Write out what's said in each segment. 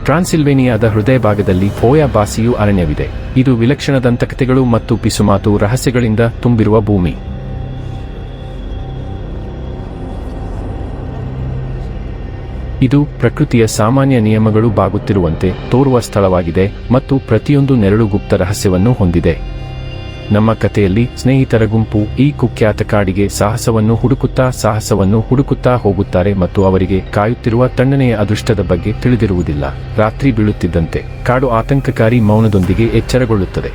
ಟ್ರಾನ್ಸಿಲ್ವೇನಿಯಾದ ಹೃದಯ ಭಾಗದಲ್ಲಿ ಹೋಯಾ ಬಾಸಿಯು ಅರಣ್ಯವಿದೆ. ಇದು ವಿಲಕ್ಷಣ ದಂತಕಥೆಗಳು ಮತ್ತು ಪಿಸುಮಾತು ರಹಸ್ಯಗಳಿಂದ ತುಂಬಿರುವ ಭೂಮಿ. ಇದು ಪ್ರಕೃತಿಯ ಸಾಮಾನ್ಯ ನಿಯಮಗಳು ಬಾಗುತ್ತಿರುವಂತೆ ತೋರುವ ಸ್ಥಳವಾಗಿದೆ ಮತ್ತು ಪ್ರತಿಯೊಂದು ನೆರಳು ಗುಪ್ತ ರಹಸ್ಯವನ್ನು ಹೊಂದಿದೆ. ನಮ್ಮ ಕಥೆಯಲ್ಲಿ ಸ್ನೇಹಿತರ ಗುಂಪು ಈ ಕುಖ್ಯಾತ ಕಾಡಿಗೆ ಸಾಹಸವನ್ನು ಹುಡುಕುತ್ತಾ ಹೋಗುತ್ತಾರೆ ಮತ್ತು ಅವರಿಗೆ ಕಾಯುತ್ತಿರುವ ತಣ್ಣನೆಯ ಅದೃಷ್ಟದ ಬಗ್ಗೆ ತಿಳಿದಿರುವುದಿಲ್ಲ. ರಾತ್ರಿ ಬೀಳುತ್ತಿದ್ದಂತೆ ಕಾಡು ಆತಂಕಕಾರಿ ಮೌನದೊಂದಿಗೆ ಎಚ್ಚರಗೊಳ್ಳುತ್ತದೆ.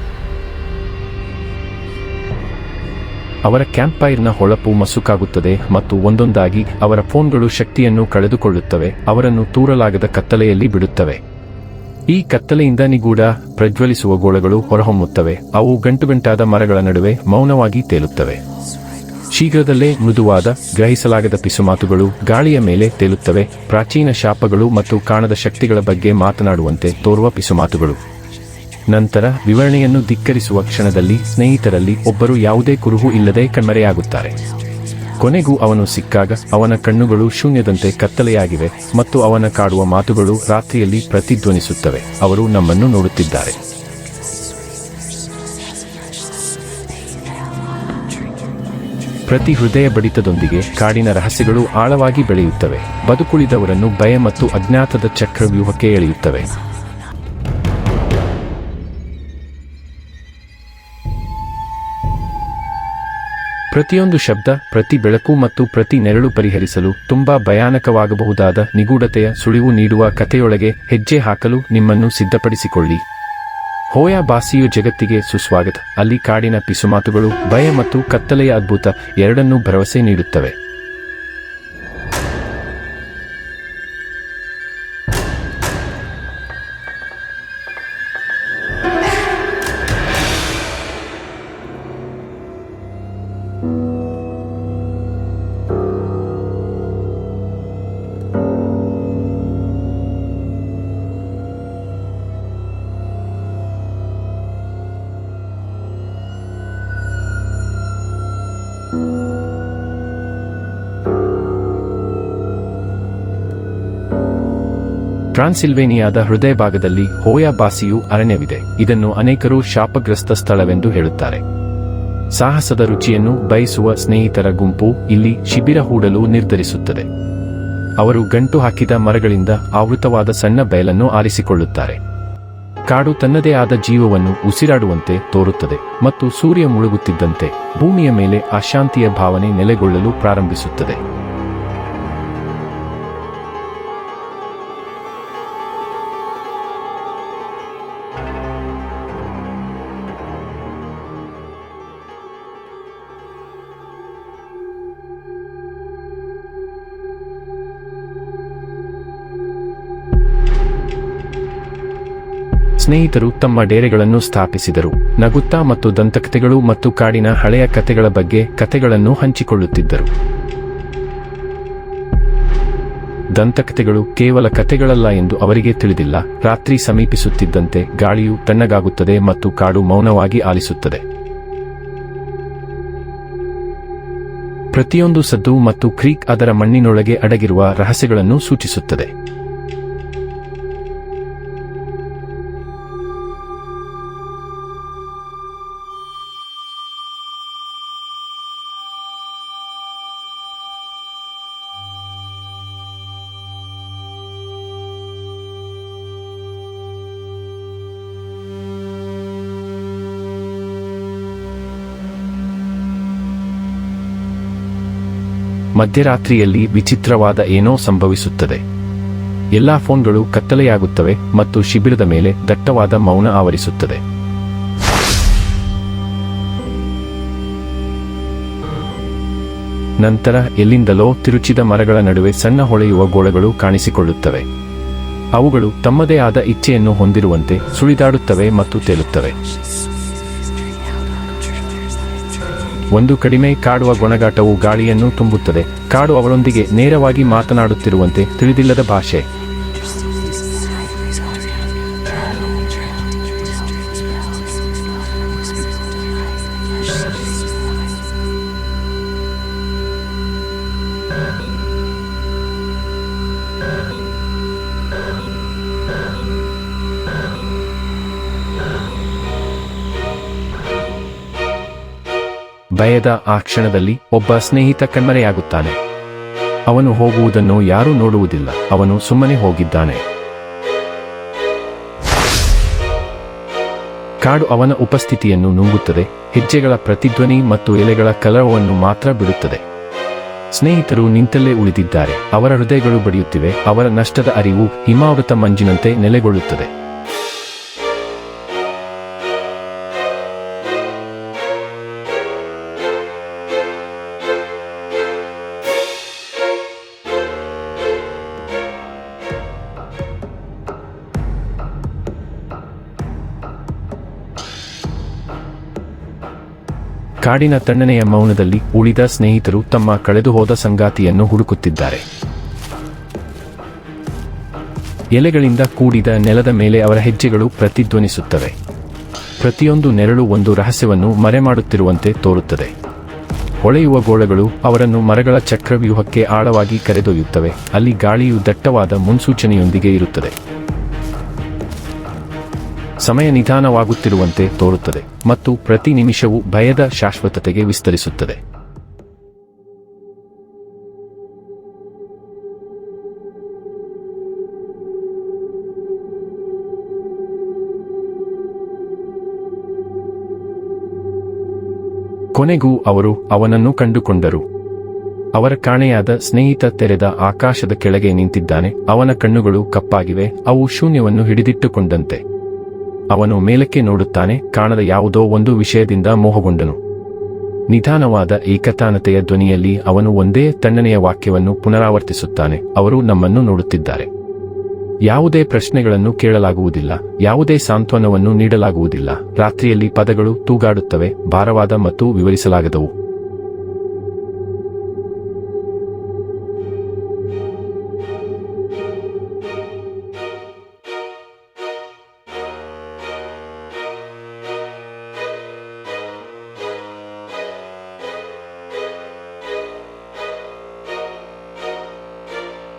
ಅವರ ಕ್ಯಾಂಪ್ಫೈರ್ನ ಹೊಳಪು ಮಸುಕಾಗುತ್ತದೆ ಮತ್ತು ಒಂದೊಂದಾಗಿ ಅವರ ಫೋನ್ಗಳು ಶಕ್ತಿಯನ್ನು ಕಳೆದುಕೊಳ್ಳುತ್ತವೆ, ಅವರನ್ನು ತೂರಲಾಗದ ಕತ್ತಲೆಯಲ್ಲಿ ಬಿಡುತ್ತವೆ. ಈ ಕತ್ತಲೆಯಿಂದ ನಿಗೂಢ ಪ್ರಜ್ವಲಿಸುವ ಗೋಳಗಳು ಹೊರಹೊಮ್ಮುತ್ತವೆ. ಅವು ಗಂಟುಗಂಟಾದ ಮರಗಳ ನಡುವೆ ಮೌನವಾಗಿ ತೇಲುತ್ತವೆ. ಶೀಘ್ರದಲ್ಲೇ ಮೃದುವಾದ, ಗ್ರಹಿಸಲಾಗದ ಪಿಸುಮಾತುಗಳು ಗಾಳಿಯ ಮೇಲೆ ತೇಲುತ್ತವೆ. ಪ್ರಾಚೀನ ಶಾಪಗಳು ಮತ್ತು ಕಾಣದ ಶಕ್ತಿಗಳ ಬಗ್ಗೆ ಮಾತನಾಡುವಂತೆ ತೋರುವ ಪಿಸುಮಾತುಗಳು. ನಂತರ ವಿವರಣೆಯನ್ನು ಧಿಕ್ಕರಿಸುವ ಕ್ಷಣದಲ್ಲಿ ಸ್ನೇಹಿತರಲ್ಲಿ ಒಬ್ಬರು ಯಾವುದೇ ಕುರುಹು ಇಲ್ಲದೆ ಕಣ್ಮರೆಯಾಗುತ್ತಾರೆ. ಕೊನೆಗೂ ಅವನು ಸಿಕ್ಕಾಗ ಅವನ ಕಣ್ಣುಗಳು ಶೂನ್ಯದಂತೆ ಕತ್ತಲೆಯಾಗಿವೆ ಮತ್ತು ಅವನ ಕಾಡುವ ಮಾತುಗಳು ರಾತ್ರಿಯಲ್ಲಿ ಪ್ರತಿಧ್ವನಿಸುತ್ತವೆ. ಅವರು ನಮ್ಮನ್ನು ನೋಡುತ್ತಿದ್ದಾರೆ. ಪ್ರತಿ ಹೃದಯ ಬಡಿತದೊಂದಿಗೆ ಕಾಡಿನ ರಹಸ್ಯಗಳು ಆಳವಾಗಿ ಬೆಳೆಯುತ್ತವೆ, ಬದುಕುಳಿದವರನ್ನು ಭಯ ಮತ್ತು ಅಜ್ಞಾತದ ಚಕ್ರವ್ಯೂಹಕ್ಕೆ ಎಳೆಯುತ್ತವೆ. ಪ್ರತಿಯೊಂದು ಶಬ್ದ, ಪ್ರತಿ ಬೆಳಕು ಮತ್ತು ಪ್ರತಿ ನೆರಳು ಪರಿಹರಿಸಲು ತುಂಬಾ ಭಯಾನಕವಾಗಬಹುದಾದ ನಿಗೂಢತೆಯ ಸುಳಿವು ನೀಡುವ ಕಥೆಯೊಳಗೆ ಹೆಜ್ಜೆ ಹಾಕಲು ನಿಮ್ಮನ್ನು ಸಿದ್ಧಪಡಿಸಿಕೊಳ್ಳಿ. ಹೋಯಾ ಬಾಸಿಯು ಜಗತ್ತಿಗೆ ಸುಸ್ವಾಗತ. ಅಲ್ಲಿ ಕಾಡಿನ ಪಿಸುಮಾತುಗಳು ಭಯ ಮತ್ತು ಕತ್ತಲೆಯ ಅದ್ಭುತ ಎರಡನ್ನೂ ಭರವಸೆ ನೀಡುತ್ತವೆ. ಟ್ರಾನ್ಸಿಲ್ವೇನಿಯಾದ ಹೃದಯ ಭಾಗದಲ್ಲಿ ಹೋಯಾ ಬಾಸಿಯು ಅರಣ್ಯವಿದೆ. ಇದನ್ನು ಅನೇಕರು ಶಾಪಗ್ರಸ್ತ ಸ್ಥಳವೆಂದು ಹೇಳುತ್ತಾರೆ. ಸಾಹಸದ ರುಚಿಯನ್ನು ಬಯಸುವ ಸ್ನೇಹಿತರ ಗುಂಪು ಇಲ್ಲಿ ಶಿಬಿರ ಹೂಡಲು ನಿರ್ಧರಿಸುತ್ತದೆ. ಅವರು ಗಂಟು ಹಾಕಿದ ಮರಗಳಿಂದ ಆವೃತವಾದ ಸಣ್ಣ ಬಯಲನ್ನು ಆರಿಸಿಕೊಳ್ಳುತ್ತಾರೆ. ಕಾಡು ತನ್ನದೇ ಆದ ಜೀವವನ್ನು ಉಸಿರಾಡುವಂತೆ ತೋರುತ್ತದೆ ಮತ್ತು ಸೂರ್ಯ ಮುಳುಗುತ್ತಿದ್ದಂತೆ ಭೂಮಿಯ ಮೇಲೆ ಅಶಾಂತಿಯ ಭಾವನೆ ನೆಲೆಗೊಳ್ಳಲು ಪ್ರಾರಂಭಿಸುತ್ತದೆ. ಸ್ನೇಹಿತರು ತಮ್ಮ ಡೇರೆಗಳನ್ನು ಸ್ಥಾಪಿಸಿದರು, ನಗುತ್ತಾ ಮತ್ತು ದಂತಕಥೆಗಳು ಮತ್ತು ಕಾಡಿನ ಹಳೆಯ ಕಥೆಗಳ ಬಗ್ಗೆ ಕಥೆಗಳನ್ನು ಹಂಚಿಕೊಳ್ಳುತ್ತಿದ್ದರು. ದಂತಕಥೆಗಳು ಕೇವಲ ಕಥೆಗಳಲ್ಲ ಎಂದು ಅವರಿಗೆ ತಿಳಿದಿಲ್ಲ. ರಾತ್ರಿ ಸಮೀಪಿಸುತ್ತಿದ್ದಂತೆ ಗಾಳಿಯು ತಣ್ಣಗಾಗುತ್ತದೆ ಮತ್ತು ಕಾಡು ಮೌನವಾಗಿ ಆಲಿಸುತ್ತದೆ. ಪ್ರತಿಯೊಂದು ಸದ್ದು ಮತ್ತು ಕ್ರೀಕ್ ಅದರ ಮಣ್ಣಿನೊಳಗೆ ಅಡಗಿರುವ ರಹಸ್ಯಗಳನ್ನು ಸೂಚಿಸುತ್ತದೆ. ಮಧ್ಯರಾತ್ರಿಯಲ್ಲಿ ವಿಚಿತ್ರವಾದ ಏನೋ ಸಂಭವಿಸುತ್ತದೆ. ಎಲ್ಲಾ ಫೋನ್ಗಳು ಕತ್ತಲೆಯಾಗುತ್ತವೆ ಮತ್ತು ಶಿಬಿರದ ಮೇಲೆ ದಟ್ಟವಾದ ಮೌನ ಆವರಿಸುತ್ತದೆ. ನಂತರ ಎಲ್ಲಿಂದಲೋ ತಿರುಚಿದ ಮರಗಳ ನಡುವೆ ಸಣ್ಣ ಹೊಳೆಯುವ ಗೋಳಗಳು ಕಾಣಿಸಿಕೊಳ್ಳುತ್ತವೆ. ಅವುಗಳು ತಮ್ಮದೇ ಆದ ಇಚ್ಛೆಯನ್ನು ಹೊಂದಿರುವಂತೆ ಸುಳಿದಾಡುತ್ತವೆ ಮತ್ತು ತೇಲುತ್ತವೆ. ಒಂದು ಕಡಿಮೆ ಕಾಡುವ ಗೊಣಗಾಟವು ಗಾಳಿಯನ್ನು ತುಂಬುತ್ತದೆ. ಕಾಡು ಅವಳೊಂದಿಗೆ ನೇರವಾಗಿ ಮಾತನಾಡುತ್ತಿರುವಂತೆ ತಿಳಿದಿಲ್ಲದ ಭಾಷೆ. ಭಯದ ಆ ಕ್ಷಣದಲ್ಲಿ ಒಬ್ಬ ಸ್ನೇಹಿತ ಕಣ್ಮರೆಯಾಗುತ್ತಾನೆ. ಅವನು ಹೋಗುವುದನ್ನು ಯಾರೂ ನೋಡುವುದಿಲ್ಲ. ಅವನು ಸುಮ್ಮನೆ ಹೋಗಿದ್ದಾನೆ. ಕಾಡು ಅವನ ಉಪಸ್ಥಿತಿಯನ್ನು ನುಂಗುತ್ತದೆ. ಹೆಜ್ಜೆಗಳ ಪ್ರತಿಧ್ವನಿ ಮತ್ತು ಎಲೆಗಳ ಕಲರವವನ್ನು ಮಾತ್ರ ಬಿಡುತ್ತದೆ. ಸ್ನೇಹಿತರು ನಿಂತಲ್ಲೇ ಉಳಿದಿದ್ದಾರೆ. ಅವರ ಹೃದಯಗಳು ಬಡಿಯುತ್ತಿವೆ. ಅವರ ನಷ್ಟದ ಅರಿವು ಹಿಮಾವೃತ ಮಂಜಿನಂತೆ ನೆಲೆಗೊಳ್ಳುತ್ತದೆ. ಕಾಡಿನ ತಣ್ಣನೆಯ ಮೌನದಲ್ಲಿ ಉಳಿದ ಸ್ನೇಹಿತರು ತಮ್ಮ ಕಳೆದುಹೋದ ಸಂಗಾತಿಯನ್ನು ಹುಡುಕುತ್ತಿದ್ದಾರೆ. ಎಲೆಗಳಿಂದ ಕೂಡಿದ ನೆಲದ ಮೇಲೆ ಅವರ ಹೆಜ್ಜೆಗಳು ಪ್ರತಿಧ್ವನಿಸುತ್ತವೆ. ಪ್ರತಿಯೊಂದು ನೆರಳು ಒಂದು ರಹಸ್ಯವನ್ನು ಮರೆಮಾಡುತ್ತಿರುವಂತೆ ತೋರುತ್ತದೆ. ಹೊಳೆಯುವ ಗೋಳಗಳು ಅವರನ್ನು ಮರಗಳ ಚಕ್ರವ್ಯೂಹಕ್ಕೆ ಆಳವಾಗಿ ಕರೆದೊಯ್ಯುತ್ತವೆ. ಅಲ್ಲಿ ಗಾಳಿಯು ದಟ್ಟವಾದ ಮುನ್ಸೂಚನೆಯೊಂದಿಗೆ ಇರುತ್ತದೆ. ಸಮಯ ನಿಧಾನವಾಗುತ್ತಿರುವಂತೆ ತೋರುತ್ತದೆ ಮತ್ತು ಪ್ರತಿ ನಿಮಿಷವೂ ಭಯದ ಶಾಶ್ವತತೆಗೆ ವಿಸ್ತರಿಸುತ್ತದೆ. ಕೊನೆಗೂ ಅವರು ಅವನನ್ನು ಕಂಡುಕೊಂಡರು. ಅವರ ಕಾಣೆಯಾದ ಸ್ನೇಹಿತ ತೆರೆದ ಆಕಾಶದ ಕೆಳಗೆ ನಿಂತಿದ್ದಾನೆ. ಅವನ ಕಣ್ಣುಗಳು ಕಪ್ಪಾಗಿವೆ. ಅವು ಶೂನ್ಯವನ್ನು ಹಿಡಿದಿಟ್ಟುಕೊಂಡಂತೆ. ಅವನು ಮೇಲಕ್ಕೆ ನೋಡುತ್ತಾನೆ. ಕಾಣದ ಯಾವುದೋ ಒಂದು ವಿಷಯದಿಂದ ಮೋಹಗೊಂಡನು. ನಿಧಾನವಾದ ಏಕತಾನತೆಯ ಧ್ವನಿಯಲ್ಲಿ ಅವನು ಒಂದೇ ತಣ್ಣನೆಯ ವಾಕ್ಯವನ್ನು ಪುನರಾವರ್ತಿಸುತ್ತಾನೆ. ಅವರು ನಮ್ಮನ್ನು ನೋಡುತ್ತಿದ್ದಾರೆ. ಯಾವುದೇ ಪ್ರಶ್ನೆಗಳನ್ನು ಕೇಳಲಾಗುವುದಿಲ್ಲ. ಯಾವುದೇ ಸಾಂತ್ವನವನ್ನು ನೀಡಲಾಗುವುದಿಲ್ಲ. ರಾತ್ರಿಯಲ್ಲಿ ಪದಗಳು ತೂಗಾಡುತ್ತವೆ, ಭಾರವಾದ ಮತ್ತು ವಿವರಿಸಲಾಗದವು.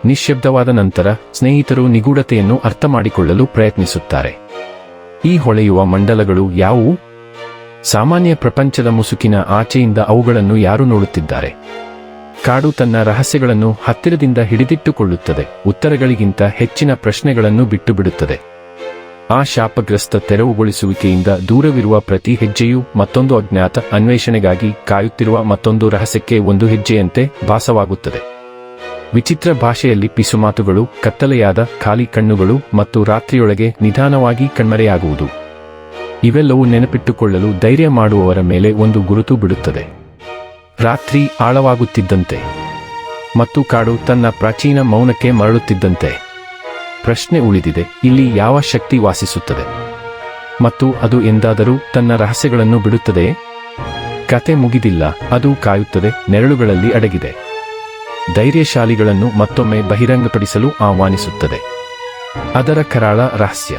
ನಿಶ್ಶಬ್ದವಾದ ನಂತರ ಸ್ನೇಹಿತರು ನಿಗೂಢತೆಯನ್ನು ಅರ್ಥಮಾಡಿಕೊಳ್ಳಲು ಪ್ರಯತ್ನಿಸುತ್ತಾರೆ. ಈ ಹೊಳೆಯುವ ಮಂಡಲಗಳು ಯಾವುವು? ಸಾಮಾನ್ಯ ಪ್ರಪಂಚದ ಮುಸುಕಿನ ಆಚೆಯಿಂದ ಅವುಗಳನ್ನು ಯಾರು ನೋಡುತ್ತಿದ್ದಾರೆ? ಕಾಡು ತನ್ನ ರಹಸ್ಯಗಳನ್ನು ಹತ್ತಿರದಿಂದ ಹಿಡಿದಿಟ್ಟುಕೊಳ್ಳುತ್ತದೆ. ಉತ್ತರಗಳಿಗಿಂತ ಹೆಚ್ಚಿನ ಪ್ರಶ್ನೆಗಳನ್ನು ಬಿಟ್ಟುಬಿಡುತ್ತದೆ. ಆ ಶಾಪಗ್ರಸ್ತ ತೆರವುಗೊಳಿಸುವಿಕೆಯಿಂದ ದೂರವಿರುವ ಪ್ರತಿ ಹೆಜ್ಜೆಯೂ ಮತ್ತೊಂದು ಅಜ್ಞಾತ ಅನ್ವೇಷಣೆಗಾಗಿ ಕಾಯುತ್ತಿರುವ ಮತ್ತೊಂದು ರಹಸ್ಯಕ್ಕೆ ಒಂದು ಹೆಜ್ಜೆಯಂತೆ ಭಾಸವಾಗುತ್ತದೆ. ವಿಚಿತ್ರ ಭಾಷೆಯಲ್ಲಿ ಪಿಸುಮಾತುಗಳು, ಕತ್ತಲೆಯಾದ ಖಾಲಿ ಕಣ್ಣುಗಳು ಮತ್ತು ರಾತ್ರಿಯೊಳಗೆ ನಿಧಾನವಾಗಿ ಕಣ್ಮರೆಯಾಗುವುದು. ಇವೆಲ್ಲವೂ ನೆನಪಿಟ್ಟುಕೊಳ್ಳಲು ಧೈರ್ಯ ಮಾಡುವವರ ಮೇಲೆ ಒಂದು ಗುರುತು ಬಿಡುತ್ತದೆ. ರಾತ್ರಿ ಆಳವಾಗುತ್ತಿದ್ದಂತೆ ಮತ್ತು ಕಾಡು ತನ್ನ ಪ್ರಾಚೀನ ಮೌನಕ್ಕೆ ಮರಳುತ್ತಿದ್ದಂತೆ ಪ್ರಶ್ನೆ ಉಳಿದಿದೆ: ಇಲ್ಲಿ ಯಾವ ಶಕ್ತಿ ವಾಸಿಸುತ್ತದೆ ಮತ್ತು ಅದು ಎಂದಾದರೂ ತನ್ನ ರಹಸ್ಯಗಳನ್ನು ಬಿಡುತ್ತದೆಯೇ? ಕತೆ ಮುಗಿದಿಲ್ಲ. ಅದು ಕಾಯುತ್ತದೆ, ನೆರಳುಗಳಲ್ಲಿ ಅಡಗಿದೆ. ಧೈರ್ಯಶಾಲಿಗಳನ್ನು ಮತ್ತೊಮ್ಮೆ ಬಹಿರಂಗಪಡಿಸಲು ಆಹ್ವಾನಿಸುತ್ತದೆ. ಅದರ ಕರಾಳ ರಹಸ್ಯ.